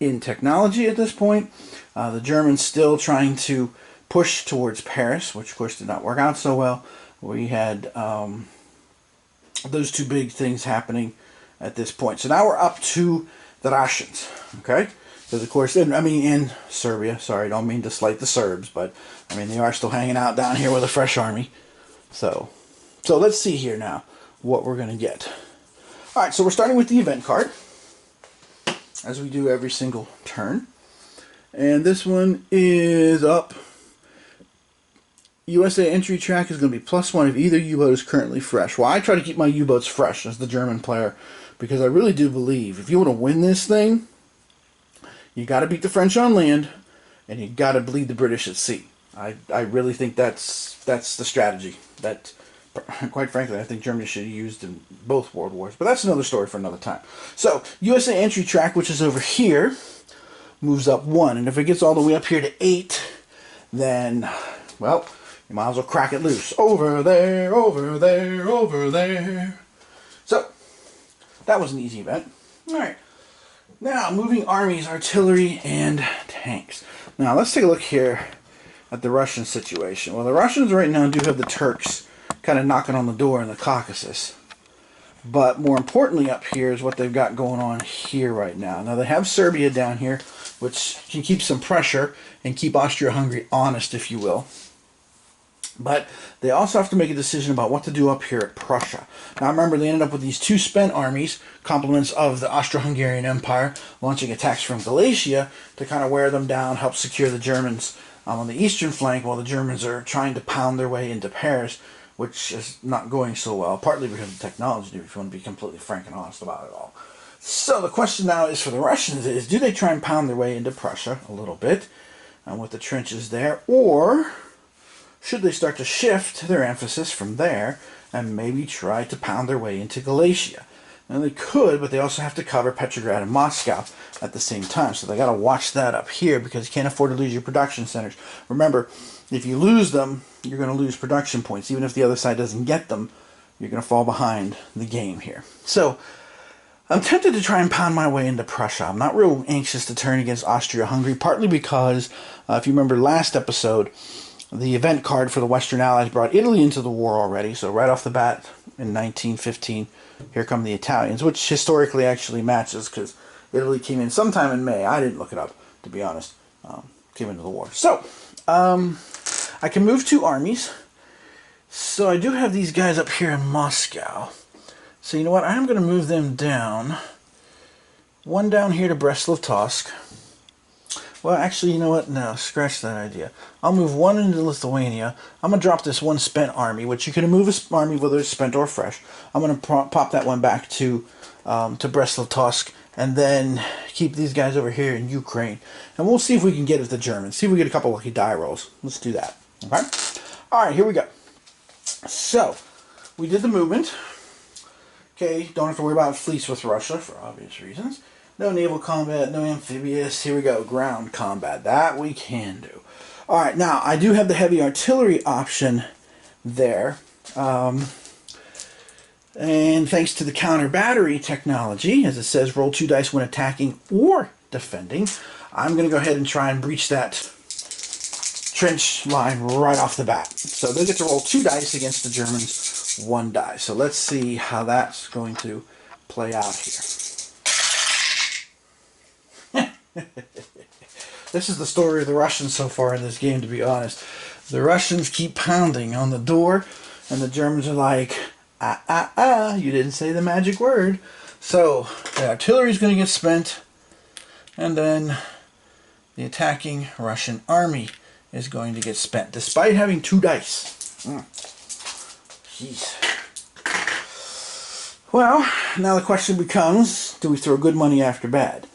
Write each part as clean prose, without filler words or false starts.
in technology at this point. The Germans still trying to push towards Paris, which of course did not work out so well. We had those two big things happening at this point. So now we're up to the Russians, okay? Because of course, in Serbia, sorry, don't mean to slight the Serbs, but I mean, they are still hanging out down here with a fresh army. So let's see here now what we're going to get. All right, so we're starting with the event card, as we do every single turn. And this one is up. USA entry track is going to be +1 if either U-boat is currently fresh. Well, I try to keep my U-boats fresh as the German player, because I really do believe if you want to win this thing, you got to beat the French on land, and you got to bleed the British at sea. I really think that's the strategy that, quite frankly, I think Germany should have used in both world wars. But that's another story for another time. So, USA entry track, which is over here, moves up 1. And if it gets all the way up here to 8, then, well, you might as well crack it loose. Over there, over there, over there. So, that was an easy event. Alright. Now, moving armies, artillery, and tanks. Now, let's take a look here at the Russian situation. Well, the Russians right now do have the Turks kind of knocking on the door in the Caucasus. But more importantly up here is what they've got going on here right now. Now, they have Serbia down here, which can keep some pressure and keep Austria-Hungary honest, if you will. But they also have to make a decision about what to do up here at Prussia. Now remember, they ended up with these 2 spent armies, complements of the Austro-Hungarian Empire, launching attacks from Galicia to kind of wear them down, help secure the Germans on the eastern flank, while the Germans are trying to pound their way into Paris, which is not going so well, partly because of technology, if you want to be completely frank and honest about it all. So the question now is for the Russians is, do they try and pound their way into Prussia a little bit, with the trenches there, or should they start to shift their emphasis from there and maybe try to pound their way into Galicia? Now they could, but they also have to cover Petrograd and Moscow at the same time. So they got to watch that up here, because you can't afford to lose your production centers. Remember, if you lose them, you're going to lose production points. Even if the other side doesn't get them, you're going to fall behind the game here. So I'm tempted to try and pound my way into Prussia. I'm not real anxious to turn against Austria-Hungary, partly because, if you remember last episode, the event card for the Western Allies brought Italy into the war already. So right off the bat, in 1915, here come the Italians, which historically actually matches, because Italy came in sometime in May. I didn't look it up, to be honest. Came into the war. So, I can move 2 armies. So I do have these guys up here in Moscow. So you know what? I'm going to move them down. 1 down here to Brest-Litovsk. Well, actually, you know what? No, scratch that idea. I'll move 1 into Lithuania. I'm going to drop this 1 spent army, which you can move an army whether it's spent or fresh. I'm going to pop that one back to Brest-Litovsk, and then keep these guys over here in Ukraine. And we'll see if we can get at the Germans. See if we get a couple lucky die rolls. Let's do that. Okay? Alright, here we go. So, we did the movement. Okay, don't have to worry about fleets with Russia for obvious reasons. No naval combat, no amphibious. Here we go, ground combat. That we can do. Alright, now, I do have the heavy artillery option there. And thanks to the counter battery technology, as it says, roll 2 dice when attacking or defending, I'm going to go ahead and try and breach that trench line right off the bat. So they get to roll 2 dice against the Germans, 1 die. So let's see how that's going to play out here. This is the story of the Russians so far in this game, to be honest. The Russians keep pounding on the door, and the Germans are like, you didn't say the magic word. So the artillery is going to get spent, and then the attacking Russian army is going to get spent, despite having 2 dice. Jeez. Well, now the question becomes, do we throw good money after bad?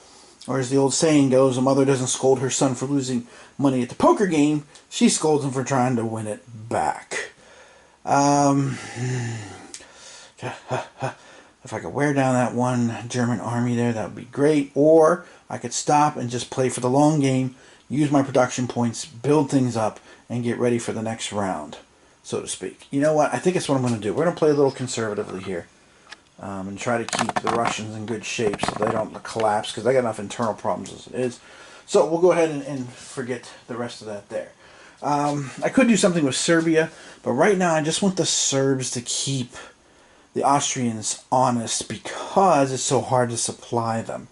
Or as the old saying goes, a mother doesn't scold her son for losing money at the poker game, she scolds him for trying to win it back. If I could wear down that 1 German army there, that would be great. Or I could stop and just play for the long game, use my production points, build things up, and get ready for the next round, so to speak. You know what? I think it's what I'm going to do. We're going to play a little conservatively here. and try to keep the Russians in good shape so they don't collapse, because they got enough internal problems as it is. So we'll go ahead and forget the rest of that there. I could do something with Serbia, but right now I just want the Serbs to keep the Austrians honest because it's so hard to supply them.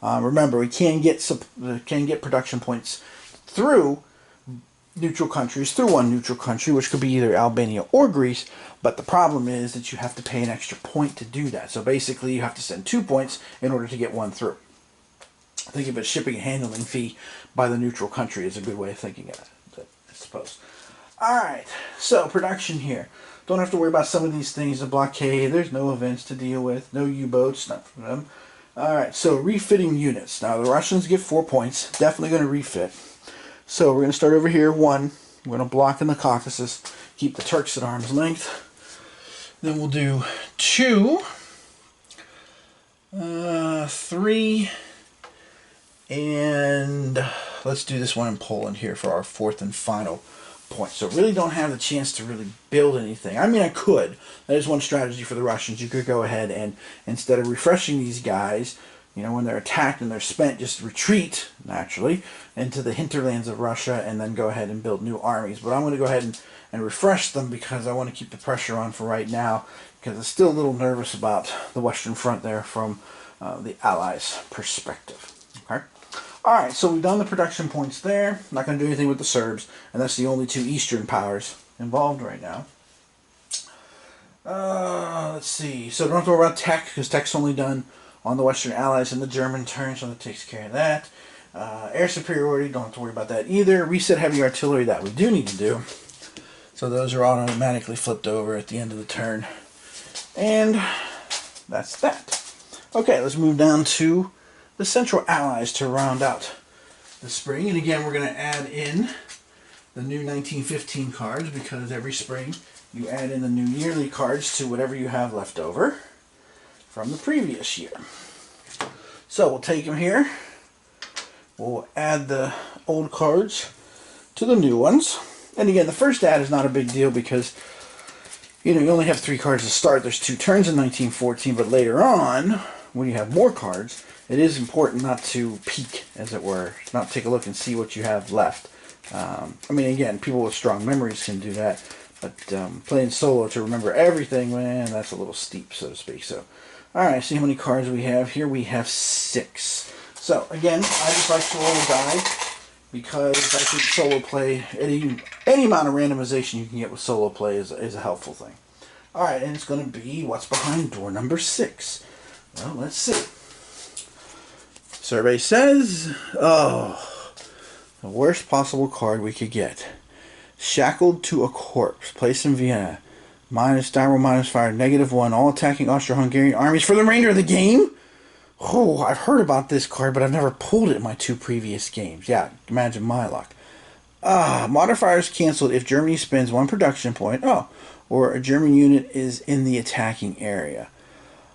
Remember, we can get production points through neutral countries, through one neutral country, which could be either Albania or Greece, but the problem is that you have to pay an extra point to do that. So basically you have to send 2 points in order to get one through. Think of a shipping and handling fee by the neutral country is a good way of thinking of it, I suppose. Alright, so production here. Don't have to worry about some of these things. The blockade, there's no events to deal with, no U-boats, not for them. Alright, so refitting units. Now the Russians get 4 points, definitely going to refit. So we're going to start over here, 1. We're going to block in the Caucasus, keep the Turks at arm's length. Then we'll do 2, 3, and let's do this one in Poland here for our 4th and final point. So really don't have the chance to really build anything. I mean, I could. That is one strategy for the Russians. You could go ahead and instead of refreshing these guys, you know, when they're attacked and they're spent, just retreat, naturally, into the hinterlands of Russia and then go ahead and build new armies. But I'm going to go ahead and refresh them because I want to keep the pressure on for right now because I'm still a little nervous about the Western Front there from the Allies' perspective. Okay. Alright, so we've done the production points there. Not going to do anything with the Serbs, and that's the only 2 Eastern powers involved right now. Let's see. So don't have to worry about tech, because tech's only done on the Western Allies and the German turn, so that takes care of that. Air superiority, don't have to worry about that either. Reset heavy artillery, that we do need to do. So those are automatically flipped over at the end of the turn. And that's that. Okay, let's move down to the Central Allies to round out the spring. And again, we're going to add in the new 1915 cards because every spring you add in the new yearly cards to whatever you have left over from the previous year. So we'll take them here. We'll add the old cards to the new ones. And again, the first add is not a big deal because you know you only have 3 cards to start. There's 2 turns in 1914, but later on, when you have more cards, it is important not to peek, as it were, not take a look and see what you have left. I mean, again, people with strong memories can do that, but playing solo to remember everything, man, that's a little steep, so to speak. So, alright, see how many cards we have here. We have 6. So, again, I just like to roll a die because I think solo play, any amount of randomization you can get with solo play is a helpful thing. Alright, and it's going to be what's behind door number 6. Well, let's see. Survey says, oh, the worst possible card we could get. Shackled to a corpse. Placed in Vienna. Minus die roll, minus fire. -1. All attacking Austro-Hungarian armies for the remainder of the game? Oh, I've heard about this card, but I've never pulled it in my 2 previous games. Yeah, imagine my luck. Modifiers canceled if Germany spends 1 production point. Oh, or a German unit is in the attacking area.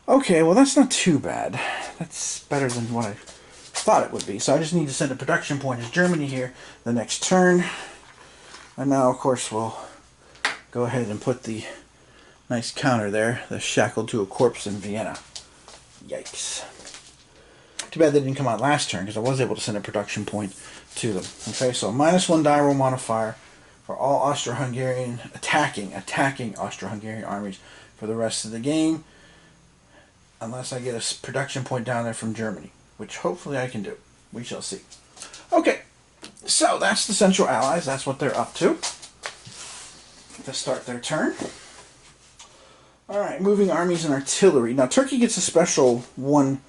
Okay, well that's not too bad. That's better than what I thought it would be. So I just need to send a production point to Germany here the next turn. And now, of course, we'll go ahead and put the nice counter there, the shackled to a corpse in Vienna. Yikes. Too bad they didn't come out last turn, because I was able to send a production point to them. Okay, so -1 die roll modifier for all Austro-Hungarian attacking Austro-Hungarian armies for the rest of the game. Unless I get a production point down there from Germany, which hopefully I can do. We shall see. Okay, so that's the Central Allies. That's what they're up to start their turn. Alright, moving armies and artillery. Now, Turkey gets a special 1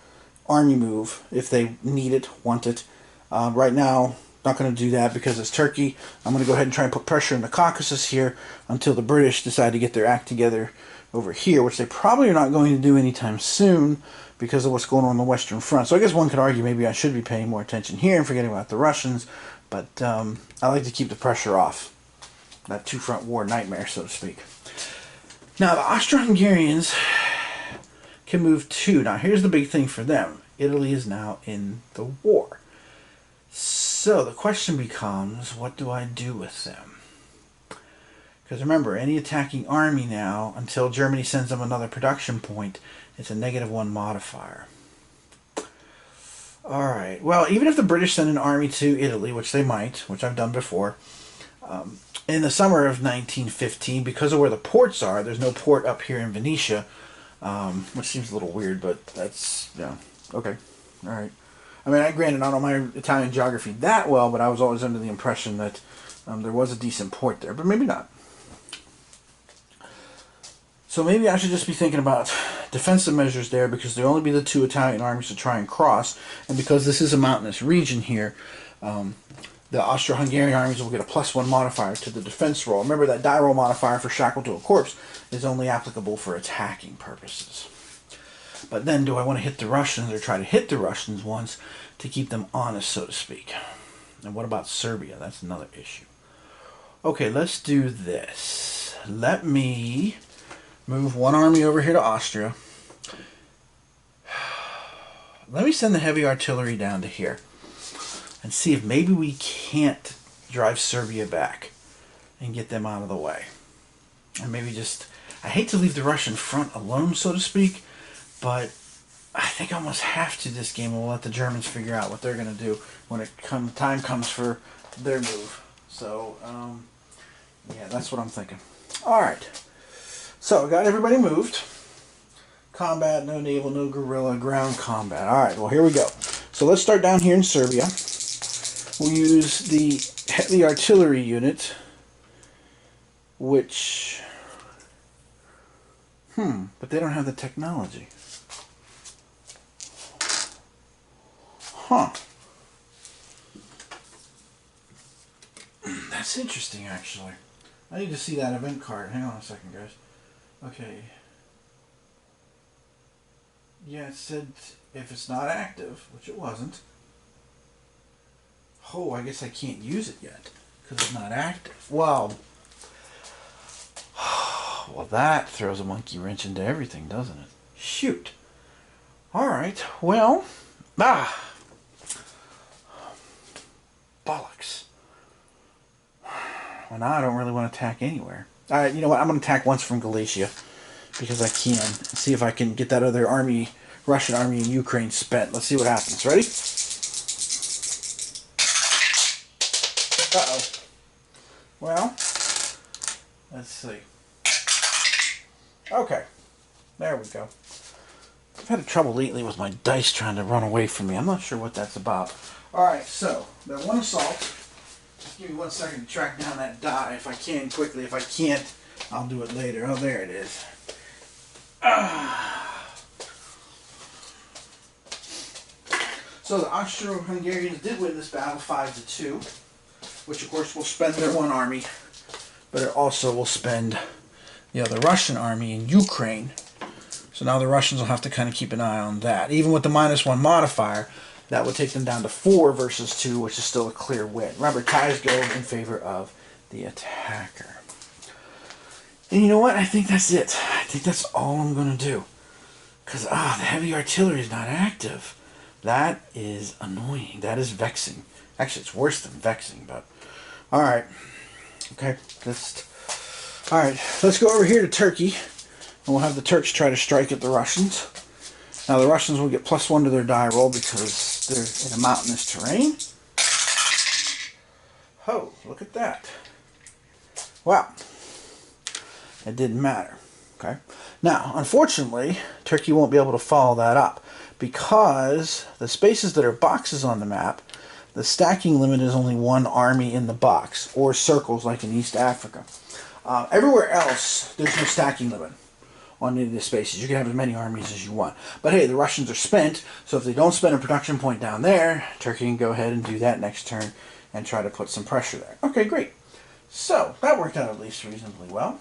army move if they need it, want it. Right now, not going to do that because it's Turkey. I'm going to go ahead and try and put pressure in the Caucasus here until the British decide to get their act together over here, which they probably are not going to do anytime soon because of what's going on the Western Front. So I guess one could argue maybe I should be paying more attention here and forgetting about the Russians, but I like to keep the pressure off. That 2-front war nightmare, so to speak. Now, the Austro-Hungarians can move 2. Now, here's the big thing for them. Italy is now in the war. So the question becomes, what do I do with them? Because remember, any attacking army now, until Germany sends them another production point, it's a -1 modifier. Alright, well, even if the British send an army to Italy, which they might, which I've done before, in the summer of 1915, because of where the ports are, there's no port up here in Venetia, which seems a little weird, but that's, okay, alright. I mean, granted, I don't know my Italian geography that well, but I was always under the impression that there was a decent port there, but maybe not. So maybe I should just be thinking about defensive measures there, because there'll only be the 2 Italian armies to try and cross, and because this is a mountainous region here, the Austro-Hungarian armies will get a +1 modifier to the defense roll. Remember that die roll modifier for shackled to a corpse is only applicable for attacking purposes. But then, do I want to hit the Russians, or try to hit the Russians once to keep them honest, so to speak? And what about Serbia? That's another issue. Okay, let's do this. Let me move 1 army over here to Austria. Let me send the heavy artillery down to here and see if maybe we can't drive Serbia back and get them out of the way. And maybe just, I hate to leave the Russian front alone, so to speak, but I think I almost have to this game, and we'll let the Germans figure out what they're going to do when time comes for their move. So, yeah, that's what I'm thinking. Alright. So, I got everybody moved. Combat, no naval, no guerrilla, ground combat. Alright, well, here we go. So, let's start down here in Serbia. We'll use the heavy artillery unit, which... but they don't have the technology. Huh. That's interesting, actually. I need to see that event card. Hang on a second, guys. Okay. Yeah, it said if it's not active, which it wasn't. Oh, I guess I can't use it yet because it's not active. Well, that throws a monkey wrench into everything, doesn't it? Shoot. All right. Well, bollocks. Well, now I don't really want to attack anywhere. All right, you know what? I'm going to attack once from Galicia because I can, and see if I can get that other army, Russian army in Ukraine spent. Let's see what happens. Ready? Uh-oh. Well, let's see. Okay. There we go. I've had trouble lately with my dice trying to run away from me. I'm not sure what that's about. Alright, so, that one assault. Just give me 1 second to track down that die if I can quickly. If I can't, I'll do it later. Oh, there it is. So the Austro-Hungarians did win this battle 5-2, which of course will spend their 1 army, but it also will spend the other Russian army in Ukraine. So now the Russians will have to kind of keep an eye on that. Even with the -1 modifier, that would take them down to 4 versus 2, which is still a clear win. Remember, ties go in favor of the attacker. And you know what? I think that's it. I think that's all I'm going to do. Because, the heavy artillery is not active. That is annoying. That is vexing. Actually, it's worse than vexing, but... Alright. Okay, Alright, let's go over here to Turkey. And we'll have the Turks try to strike at the Russians. Now, the Russians will get +1 to their die roll because they're in a mountainous terrain. Oh, look at that. Wow. It didn't matter. Okay. Now, unfortunately, Turkey won't be able to follow that up because the spaces that are boxes on the map, the stacking limit is only 1 army in the box, or circles like in East Africa. Everywhere else, there's no stacking limit on any of the spaces. You can have as many armies as you want. But hey, the Russians are spent, so if they don't spend a production point down there, Turkey can go ahead and do that next turn and try to put some pressure there. Okay, great. So, that worked out at least reasonably well.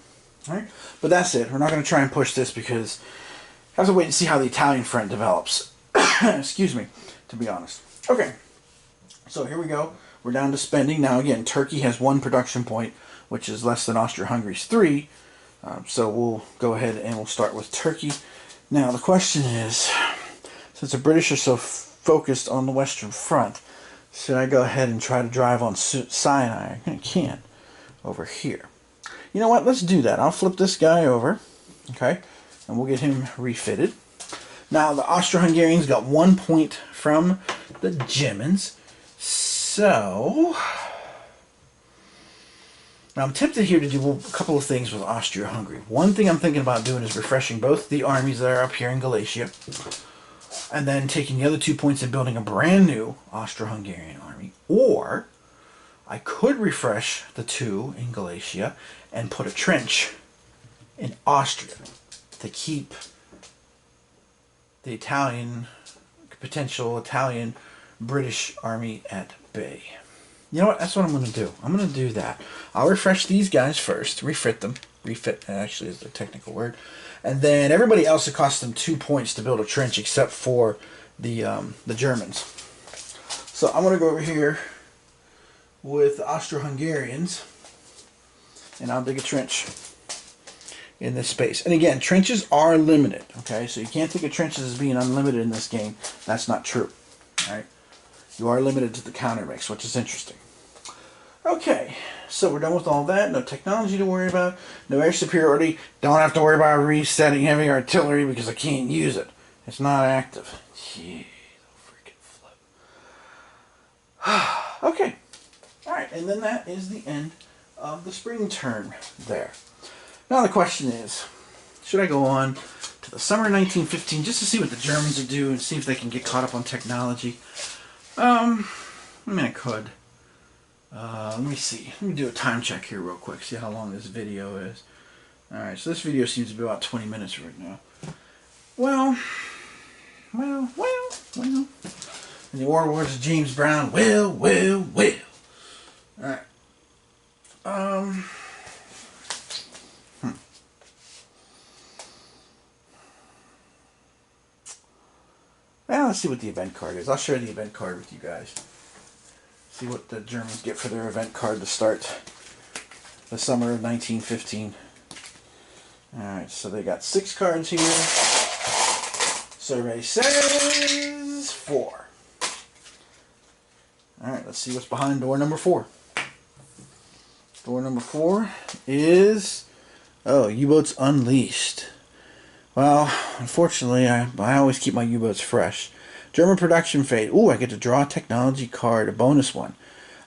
All right, but that's it. We're not going to try and push this because I have to wait and see how the Italian front develops. Excuse me, to be honest. Okay, so here we go. We're down to spending. Now again, Turkey has 1 production point, which is less than Austria-Hungary's 3. So we'll go ahead and we'll start with Turkey. Now the question is, since the British are so focused on the Western Front, should I go ahead and try to drive on Sinai? I can over here. You know what? Let's do that. I'll flip this guy over. Okay. And we'll get him refitted. Now, the Austro-Hungarians got 1 point from the Germans. So, now I'm tempted here to do a couple of things with Austria-Hungary. One thing I'm thinking about doing is refreshing both the armies that are up here in Galicia, and then taking the other 2 points and building a brand new Austro-Hungarian army. Or, I could refresh the 2 in Galicia and put a trench in Austria to keep the potential Italian British army at bay. You know what? That's what I'm going to do. I'm going to do that. I'll refresh these guys first. Refit them. Refit actually is the technical word. And then everybody else, it costs them 2 points to build a trench except for the Germans. So I'm going to go over here with the Austro-Hungarians and I'll dig a trench in this space. And again, trenches are limited, okay? So you can't think of trenches as being unlimited in this game. That's not true, all right? You are limited to the counter mix, which is interesting. Okay, so we're done with all that. No technology to worry about. No air superiority. Don't have to worry about resetting heavy artillery because I can't use it. It's not active. Jeez, freaking flip. Okay, all right, and then that is the end of the spring turn there. Now the question is, should I go on to the summer 1915 just to see what the Germans are doing and see if they can get caught up on technology? I mean, I could. Let me see. Let me do a time check here real quick, see how long this video is. Alright, so this video seems to be about 20 minutes right now. Well. In the words of James Brown, well. Alright. Well, let's see what the event card is. I'll share the event card with you guys. See what the Germans get for their event card to start the summer of 1915. Alright, so they got 6 cards here. Survey says 4. Alright, let's see what's behind door number 4. Door number 4 is, oh, U-Boats Unleashed. Well, unfortunately, I always keep my U-boats fresh. German production fade. Ooh, I get to draw a technology card, a bonus one.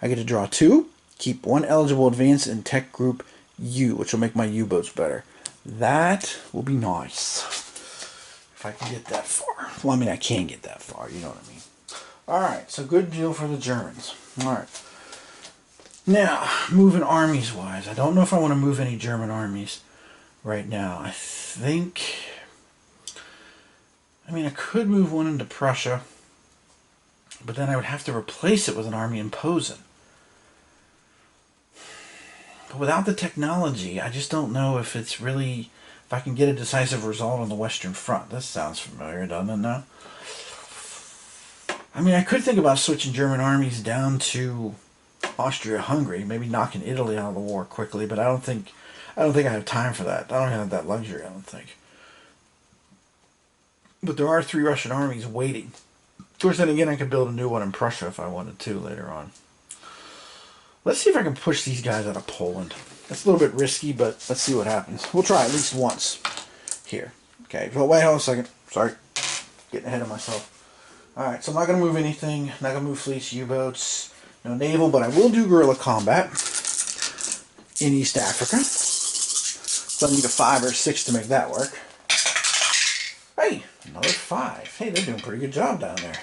I get to draw 2, keep 1 eligible advance in tech group U, which will make my U-boats better. That will be nice. If I can get that far. Well, I mean, I can get that far, you know what I mean. Alright, so good deal for the Germans. Alright. Now, moving armies-wise. I don't know if I want to move any German armies right now. I think... I mean, I could move one into Prussia, but then I would have to replace it with an army in Posen. But without the technology, I just don't know if it's really... if I can get a decisive result on the Western Front. This sounds familiar, doesn't it now? I mean, I could think about switching German armies down to Austria-Hungary, maybe knocking Italy out of the war quickly, but I don't think I have time for that. I don't have that luxury, I don't think. But there are 3 Russian armies waiting. Of course, then again, I could build a new one in Prussia if I wanted to later on. Let's see if I can push these guys out of Poland. That's a little bit risky, but let's see what happens. We'll try at least once here. Okay, but wait, hold on a second. Sorry. Getting ahead of myself. Alright, so I'm not going to move anything. Not going to move fleets, U-boats, no naval, but I will do guerrilla combat in East Africa. So I need a 5 or 6 to make that work. Hey, another 5. Hey, they're doing a pretty good job down there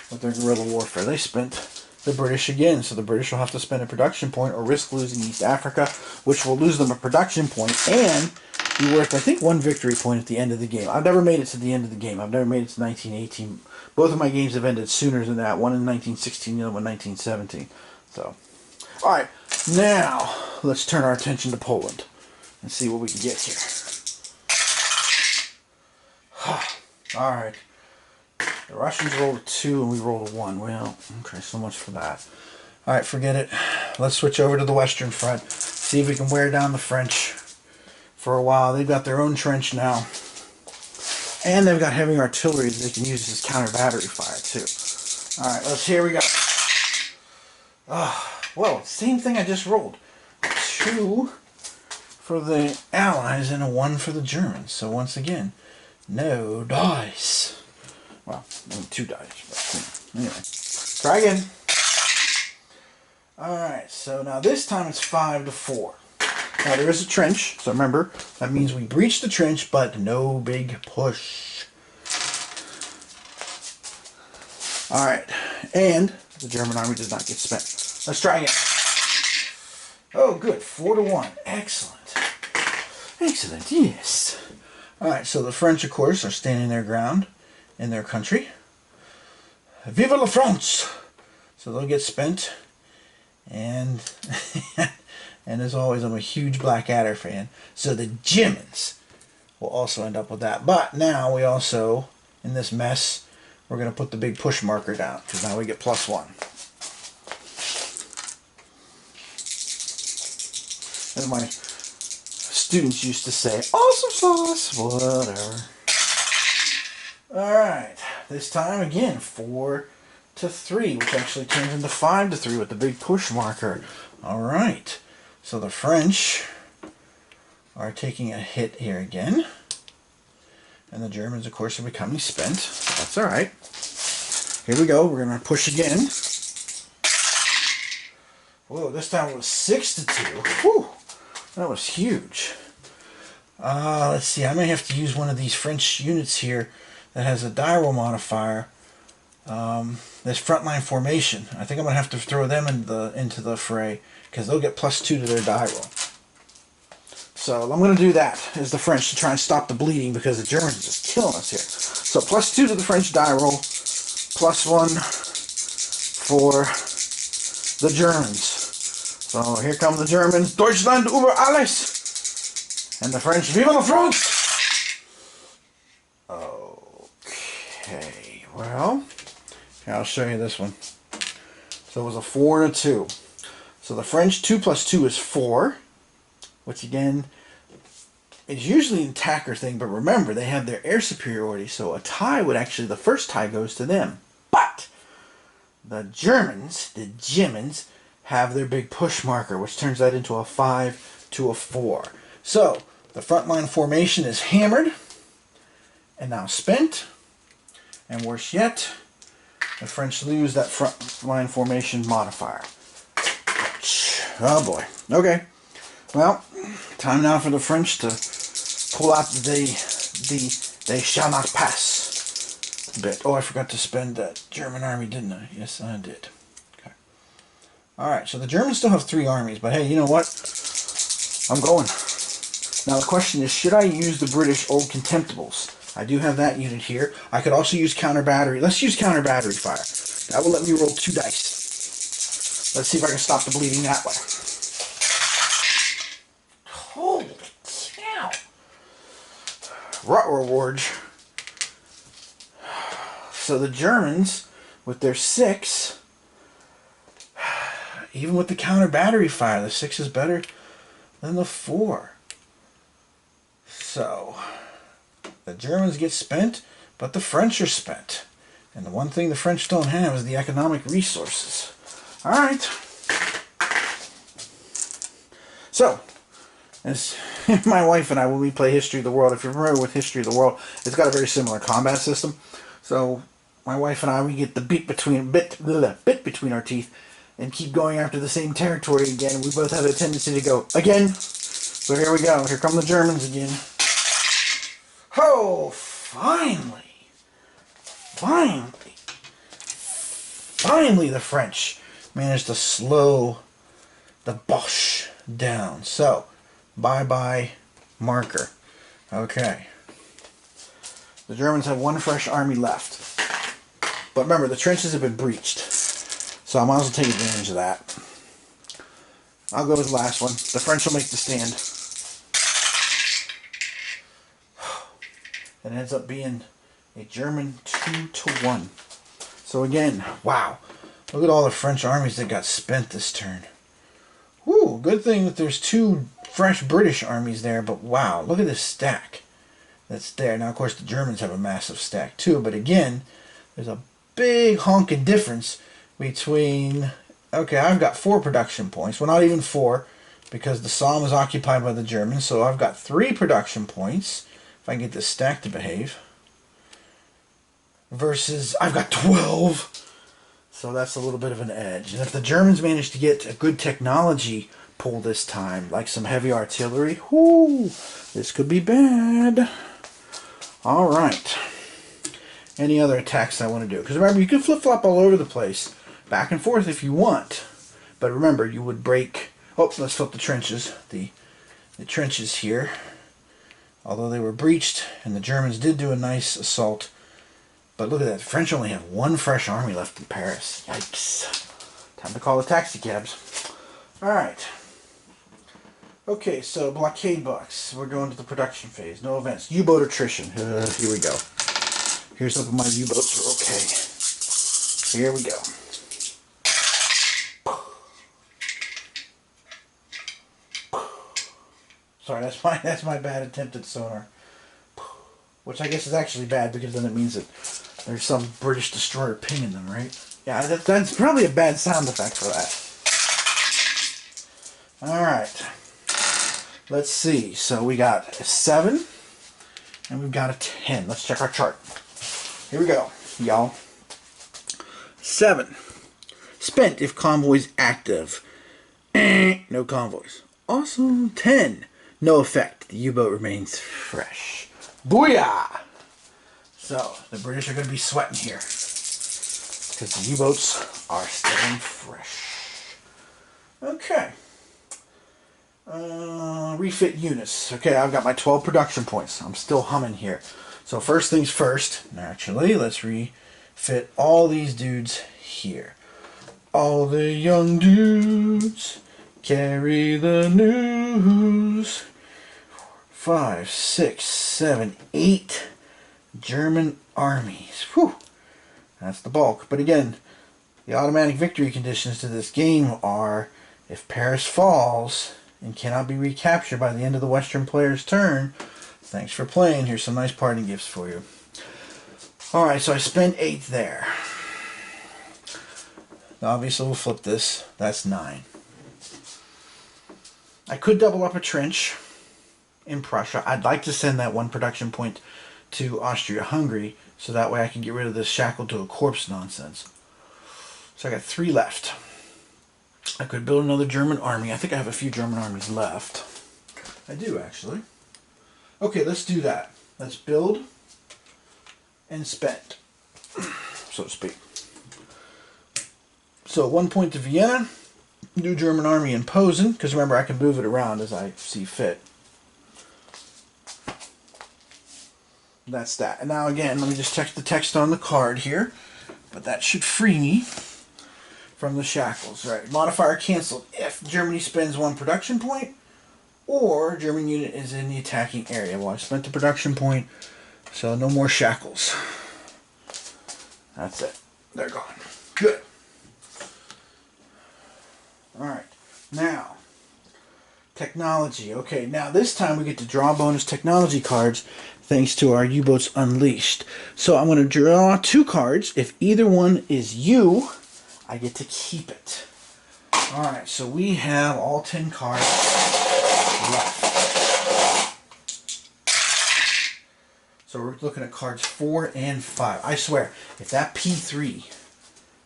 with their guerrilla warfare. They spent the British again, so the British will have to spend a production point or risk losing East Africa, which will lose them a production point and be worth, I think, 1 victory point at the end of the game. I've never made it to the end of the game. I've never made it to 1918. Both of my games have ended sooner than that. One in 1916, the other one in 1917. So, alright, now let's turn our attention to Poland and see what we can get here. Alright. The Russians rolled a 2 and we rolled a 1. Well, okay, so much for that. Alright, forget it. Let's switch over to the Western Front. See if we can wear down the French for a while. They've got their own trench now. And they've got heavy artillery that they can use as counter battery fire too. Alright, here we go. Well, same thing I just rolled. 2, for the Allies and a 1 for the Germans. So once again, no dice. Well, only 2 dice, but anyway. Try again. Alright, so now this time it's 5-4. Now there is a trench, so remember, that means we breached the trench, but no big push. Alright, and the German army does not get spent. Let's try again. Oh, good, 4-1. Excellent. Excellent, yes. Alright, so the French, of course, are standing their ground in their country. Vive la France! So they'll get spent. And and as always, I'm a huge Blackadder fan. So the Germans will also end up with that. But now we also, in this mess, we're going to put the big push marker down. Because now we get +1. As my students used to say, awesome sauce, whatever. Alright, this time again, 4-3, which actually turns into 5-3 with the big push marker. Alright, so the French are taking a hit here again. And the Germans, of course, are becoming spent. That's alright. Here we go, we're going to push again. Whoa, this time it was 6-2. Whew, that was huge. Let's see, I may have to use one of these French units here that has a die roll modifier. This frontline formation. I think I'm going to have to throw them into the fray, because they'll get +2 to their die roll. So I'm going to do that as the French to try and stop the bleeding, because the Germans are just killing us here. So +2 to the French die roll, +1 for the Germans. So here come the Germans. Deutschland über alles! And the French, Vive la France! Okay, well, here, I'll show you this one. So it was a 4-2. So the French 2 + 2 is 4, which again is usually an attacker thing, but remember, they have their air superiority, so a tie would actually, the first tie goes to them. But the Germans have their big push marker, which turns that into a 5-4. So the frontline formation is hammered and now spent. And worse yet, the French lose that frontline formation modifier. Oh boy. Okay. Well, time now for the French to pull out the they shall not pass bit. Oh, I forgot to spend that German army, didn't I? Yes, I did. Okay. Alright, so the Germans still have 3 armies, but hey, you know what? I'm going. Now the question is, should I use the British Old Contemptibles? I do have that unit here. I could also use counter battery. Let's use counter battery fire. That will let me roll 2 dice. Let's see if I can stop the bleeding that way. Holy cow! Rot reward. So the Germans, with their 6, even with the counter battery fire, the 6 is better than the 4. So the Germans get spent, but the French are spent. And the one thing the French don't have is the economic resources. Alright. So, as my wife and I, when we play History of the World, if you're familiar with History of the World, it's got a very similar combat system. So, my wife and I, we get the bit between our teeth and keep going after the same territory again. We both have a tendency to go, again. So here we go. Here come the Germans again. Oh, finally. Finally the French managed to slow the Boche down. So, bye-bye marker. Okay. The Germans have 1 fresh army left. But remember, the trenches have been breached. So I might as well take advantage of that. I'll go with the last one. The French will make the stand. It ends up being a German 2-1. So again, wow. Look at all the French armies that got spent this turn. Whew, good thing that there's 2 fresh British armies there, but wow, look at this stack that's there. Now, of course, the Germans have a massive stack too, but again, there's a big honking difference between... Okay, I've got 4 production points. Well, not even 4, because the Somme was occupied by the Germans. So I've got 3 production points, if I can get this stack to behave, versus I've got 12. So that's a little bit of an edge. And if the Germans manage to get a good technology pull this time, like some heavy artillery, whoo, this could be bad. All right. Any other attacks I want to do? Because remember, you can flip-flop all over the place, back and forth if you want. But remember, you would break... Oh, let's flip the trenches. The trenches here, although they were breached, and the Germans did do a nice assault. But look at that. The French only have 1 fresh army left in Paris. Yikes. Time to call the taxi cabs. All right. Okay, so blockade box. We're going to the production phase. No events. U-boat attrition. Here we go. Here's hoping my U-boats are okay. Here we go. Sorry, that's my bad attempt at sonar. Which I guess is actually bad because then it means that there's some British destroyer pinging them, right? Yeah, that's probably a bad sound effect for that. Alright. Let's see. So we got a 7 and we've got a 10. Let's check our chart. Here we go, y'all. 7. Spent if convoys active. No convoys. Awesome. 10. No effect. The U-boat remains fresh. Booyah! So, the British are going to be sweating here. Because the U-boats are staying fresh. Okay. Refit units. Okay, I've got my 12 production points. I'm still humming here. So first things first, naturally, let's refit all these dudes here. All the young dudes carry the news. 5, 6, 7, 8 German armies. Whew. That's the bulk. But again, the automatic victory conditions to this game are if Paris falls and cannot be recaptured by the end of the Western player's turn. Thanks for playing. Here's some nice parting gifts for you. Alright, so I spent 8 there. Now obviously we'll flip this. That's 9. I could double up a trench in Prussia. I'd like to send that 1 production point to Austria-Hungary so that way I can get rid of this shackled to a corpse nonsense. So I got 3 left. I could build another German army. I think I have a few German armies left. I do, actually. Okay, let's do that. Let's build and spend, so to speak. So 1 point to Vienna. New German army in Posen, because remember I can move it around as I see fit. That's that. And now again, let me just check the text on the card here. But that should free me from the shackles. Right. Modifier canceled if Germany spends 1 production point or German unit is in the attacking area. Well, I spent the production point, so no more shackles. That's it. They're gone. Good. Alright. Now, technology. Okay, now this time we get to draw bonus technology cards thanks to our U-Boats Unleashed. So I'm going to draw 2 cards. If either one is U, I get to keep it. Alright, so we have all 10 cards left. So we're looking at cards 4 and 5. I swear, if that P3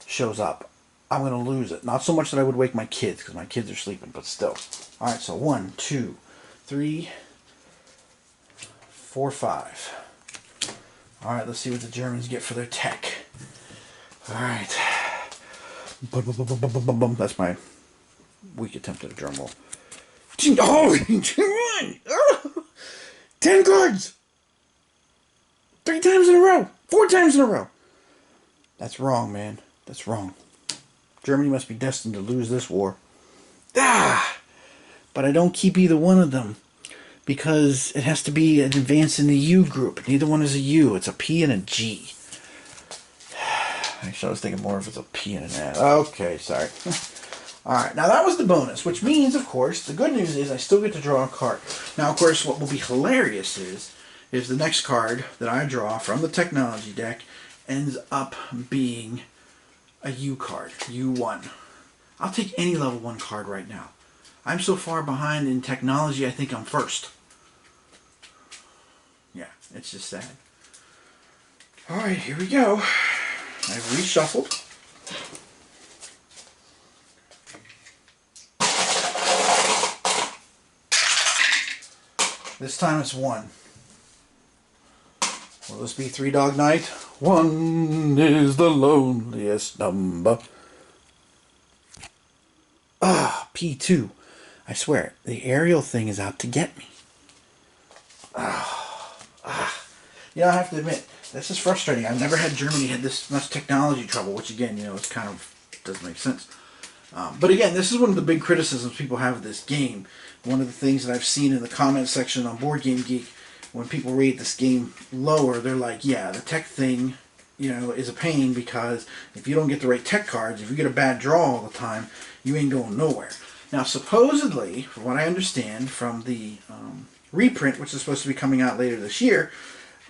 shows up, I'm going to lose it. Not so much that I would wake my kids, because my kids are sleeping, but still. Alright, so 1, 2, 3, 4, 5. Alright, let's see what the Germans get for their tech. Alright. That's my weak attempt at a drum roll. Oh, come on! 10 cards! 3 times in a row! 4 times in a row! That's wrong, man. That's wrong. Germany must be destined to lose this war. Ah! But I don't keep either one of them. Because it has to be an advance in the U group. Neither one is a U. It's a P and a G. Actually, I was thinking more if it's a P and an S. Okay, sorry. Alright, now that was the bonus. Which means, of course, the good news is I still get to draw a card. Now, of course, what will be hilarious is the next card that I draw from the technology deck ends up being a U card. U1. I'll take any level 1 card right now. I'm so far behind in technology, I think I'm first. Yeah, it's just sad. Alright, here we go. I've reshuffled. This time it's 1. Will this be 3 Dog Night? 1 is the loneliest number. Ah, P2. I swear, the aerial thing is out to get me. You know, I have to admit, this is frustrating. I've never had Germany had this much technology trouble, which again, you know, it's kind of doesn't make sense. But again, this is one of the big criticisms people have of this game. One of the things that I've seen in the comment section on Board Game Geek, when people rate this game lower, they're like, yeah, the tech thing, you know, is a pain because if you don't get the right tech cards, if you get a bad draw all the time, you ain't going nowhere. Now, supposedly, from what I understand from the reprint, which is supposed to be coming out later this year,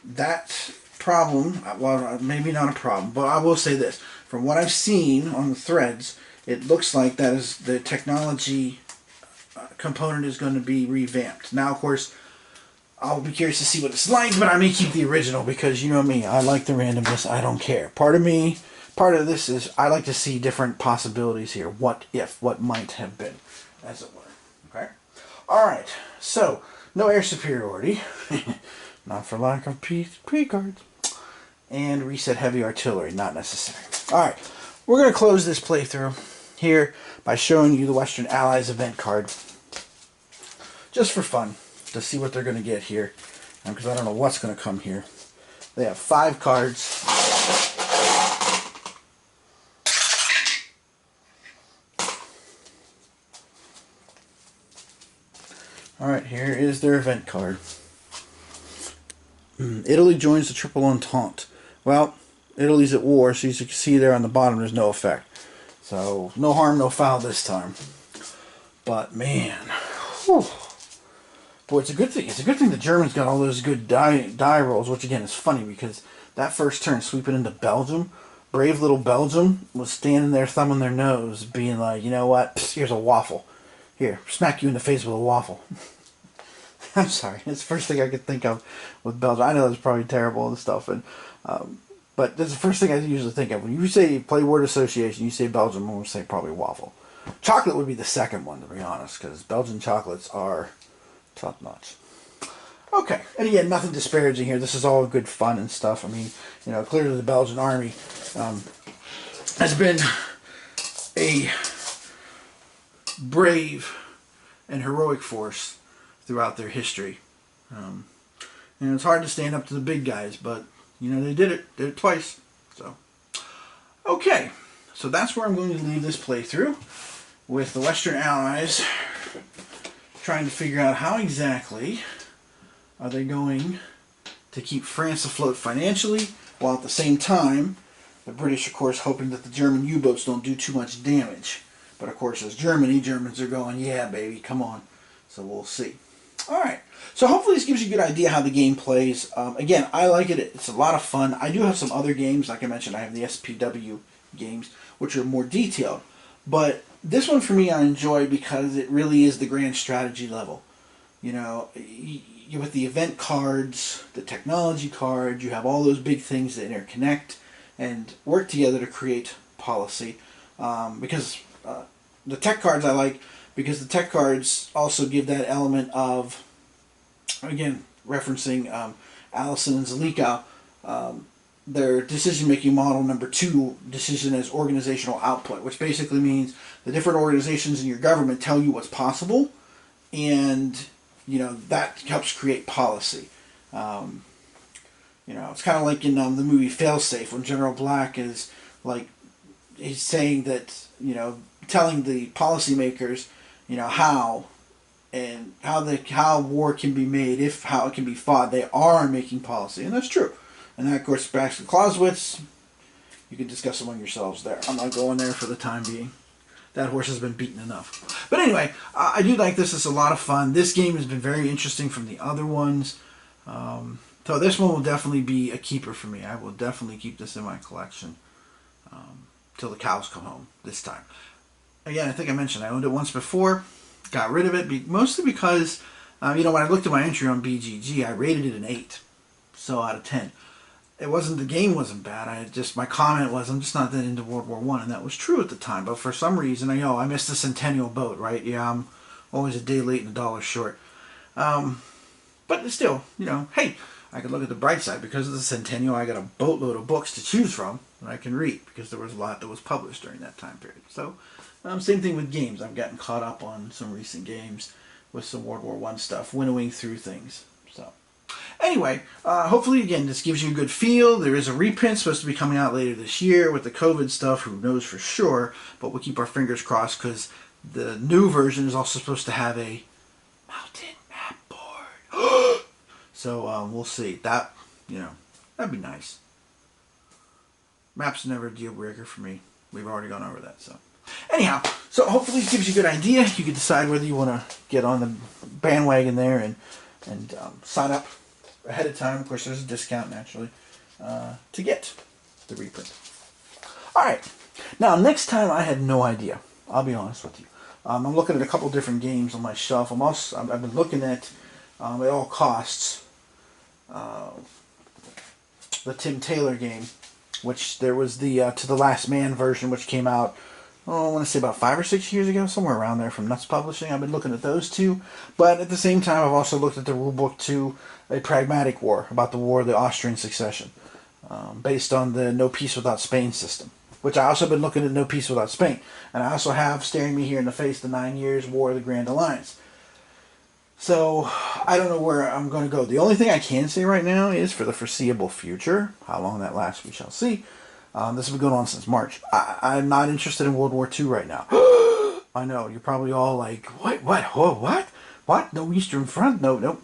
that problem, well, maybe not a problem, but I will say this. From what I've seen on the threads, it looks like that is the technology component is going to be revamped. Now, of course, I'll be curious to see what it's like, but I may keep the original because, you know me, I like the randomness. I don't care. Part of this is I like to see different possibilities here. What if, what might have been, as it were. Okay? Alright, so, no air superiority. Not for lack of pre-cards. And reset heavy artillery, not necessary. Alright, we're going to close this playthrough here by showing you the Western Allies event card. Just for fun, to see what they're going to get here. Because I don't know what's going to come here. They have 5 cards. Alright, here is their event card. Italy joins the Triple Entente. Well, Italy's at war, so as you can see there on the bottom, there's no effect. So, no harm, no foul this time. But, man. Whew. Boy, it's a good thing. It's a good thing the Germans got all those good die rolls, which, again, is funny because that first turn, sweeping into Belgium, brave little Belgium was standing there thumbing their nose, being like, you know what, psst, here's a waffle. Here, smack you in the face with a waffle. I'm sorry, it's the first thing I could think of with Belgium. I know that's probably terrible and stuff, but that's the first thing I usually think of. When you say play word association, you say Belgium, I'm going to say probably waffle. Chocolate would be the second one, to be honest, because Belgian chocolates are top notch. Okay, and again, nothing disparaging here. This is all good fun and stuff. I mean, you know, clearly the Belgian army has been a brave and heroic force throughout their history. And it's hard to stand up to the big guys, but, you know, they did it twice. So, okay, so that's where I'm going to leave this playthrough with the Western Allies trying to figure out how exactly are they going to keep France afloat financially, while at the same time, the British, of course, hoping that the German U-boats don't do too much damage. But, of course, as Germans are going, yeah, baby, come on. So we'll see. Alright, so hopefully this gives you a good idea how the game plays. Again, I like it. It's a lot of fun. I do have some other games. Like I mentioned, I have the SPW games, which are more detailed. But this one, for me, I enjoy because it really is the grand strategy level. You know, with the event cards, the technology cards, you have all those big things that interconnect and work together to create policy. Because the tech cards I like, because the tech cards also give that element of, again, referencing Allison and Zalika, their decision-making model number 2, decision as organizational output, which basically means the different organizations in your government tell you what's possible, and, you know, that helps create policy. You know, it's kind of like in the movie Failsafe, when General Black is, like, he's saying that, you know, telling the policymakers, you know, how war can be made, how it can be fought. They are making policy, and that's true. And that, of course, back to Clausewitz. You can discuss among yourselves there. I'm not going there for the time being. That horse has been beaten enough. But anyway, I do like this. It's a lot of fun. This game has been very interesting from the other ones. So this one will definitely be a keeper for me. I will definitely keep this in my collection till the cows come home this time. Again, I think I mentioned I owned it once before. got rid of it, mostly because, you know, when I looked at my entry on BGG, I rated it an 8. So out of 10. It wasn't, the game wasn't bad. My comment was, I'm just not that into World War One, and that was true at the time. But for some reason, I missed the centennial boat, right? Yeah, I'm always a day late and a dollar short. But still, you know, hey, I could look at the bright side. Because of the centennial, I got a boatload of books to choose from that I can read, because there was a lot that was published during that time period. So, same thing with games. I've gotten caught up on some recent games with some World War One stuff, winnowing through things. So, anyway, hopefully, again, this gives you a good feel. There is a reprint supposed to be coming out later this year with the COVID stuff. Who knows for sure? But we'll keep our fingers crossed, because the new version is also supposed to have a mountain map board. So we'll see. That, you know, that'd be nice. Maps never a deal breaker for me. We've already gone over that. So anyhow, so hopefully it gives you a good idea. You can decide whether you want to get on the bandwagon there and sign up ahead of time. Of course, there's a discount naturally to get the reprint. All right. Now, next time I had no idea. I'll be honest with you. I'm looking at a couple different games on my shelf. I've been looking at all costs the Tim Taylor game, which there was the To the Last Man version, which came out, I want to say about 5 or 6 years ago, somewhere around there, from Nuts Publishing. I've been looking at those two, but at the same time, I've also looked at the rulebook to A Pragmatic War, about the War of the Austrian Succession, based on the No Peace Without Spain system, which I also been looking at No Peace Without Spain, and I also have staring me here in the face the 9 Years War of the Grand Alliance. So, I don't know where I'm going to go. The only thing I can say right now is, for the foreseeable future, how long that lasts we shall see. This has been going on since March. I'm not interested in World War II right now. I know, you're probably all like, what? No Eastern Front? No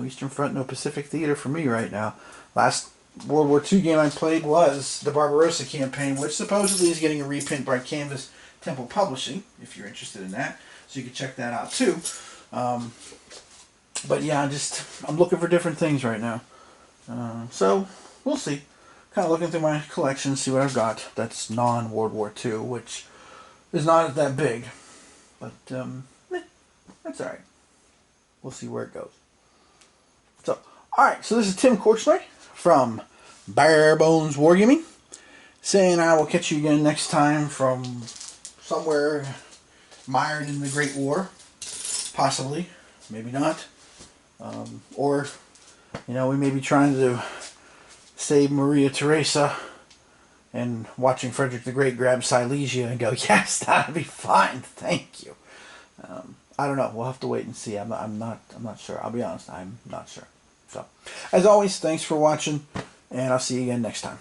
Eastern Front, no Pacific Theater for me right now. Last World War II game I played was the Barbarossa campaign, which supposedly is getting a reprint by Canvas Temple Publishing, if you're interested in that. So you can check that out too. But yeah, I'm looking for different things right now. So, we'll see. Kind of looking through my collection, see what I've got that's non-World War II, which is not that big. But, that's alright. We'll see where it goes. So, alright, so this is Tim Korchnoi from Bare Bones Wargaming, saying I will catch you again next time from somewhere mired in the Great War. Possibly. Maybe not. Or, you know, we may be trying to save Maria Theresa and watching Frederick the Great grab Silesia and go, yes, that'd be fine, thank you. I don't know. We'll have to wait and see. I'm not sure. I'll be honest. I'm not sure. So, as always, thanks for watching, and I'll see you again next time.